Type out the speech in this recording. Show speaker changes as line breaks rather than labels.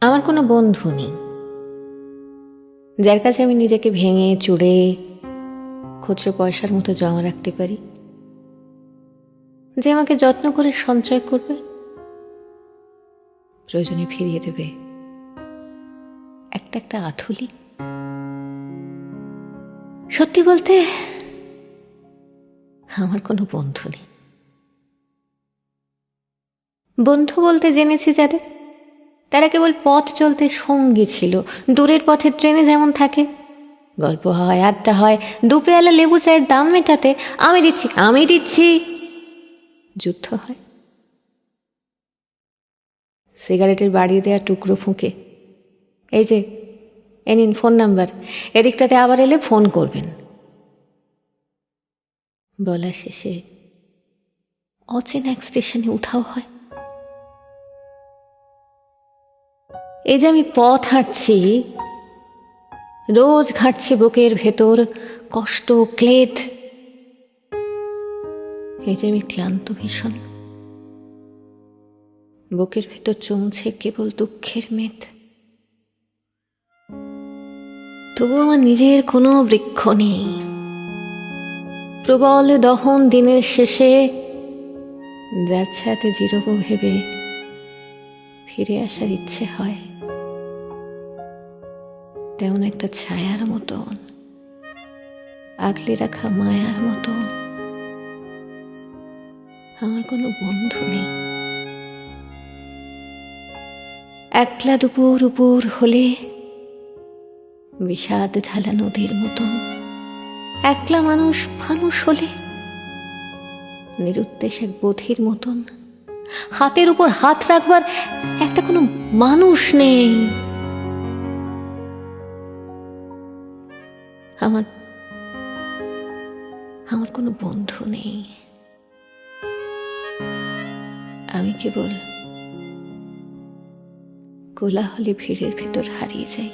আমার কোনো বন্ধু নেই যার কাছে আমি নিজেকে ভেঙে চুড়ে খুচরো পয়সার মতো জমা রাখতে পারি, যে আমাকে যত্ন করে সঞ্চয় করবে, প্রয়োজনে ফিরিয়ে দেবে একটা একটা আঁথুলি। সত্যি বলতে আমার কোনো বন্ধু নেই। বন্ধু বলতে জেনেছি যাদের, তারা কেবল পথ চলতে সঙ্গী ছিল। দূরের পথের ট্রেনে যেমন থাকে, গল্প হয়, আড্ডা হয়, দুপেয়ালা লেবু চায়ের দাম মেটাতে আমি দিচ্ছি যুদ্ধ হয়। সিগারেটের বাড়িয়ে দেওয়া টুকরো ফুঁকে, এই যে এ নিন ফোন নাম্বার, এদিকটাতে আবার এলে ফোন করবেন, বলা শেষে অচেনা এক স্টেশনে উঠাও হয়। এই যে আমি পথ হাঁটছি, রোজ ঘাঁটছি বুকের ভেতর কষ্ট ক্লেদ। এই যে আমি ক্লান্ত ভীষণ, বুকের ভেতর চমছে কেবল দুঃখের মেদ। তবু আমার নিজের কোনো বৃক্ষ নেই। প্রবল দহন দিনের শেষে যার ছায়াতে জিরব ভেবে ফিরে আসার ইচ্ছে হয়, তেমন একটা ছায়ার মতন, আগলে রাখা মায়ার মতন আমার কোনো বন্ধু নেই। একলা দুপুর উপর হলে বিষাদ ঢালা নদীর মতন, একলা মানুষ ফানুষ হলে নিরুদ্দেশ এক বোধির মতন, হাতের উপর হাত রাখবার একটা কোনো মানুষ নেই। আমার কোনো বন্ধু নেই। আমি কেবল কোলাহলে ভিড়ের ভেতর হারিয়ে যাই।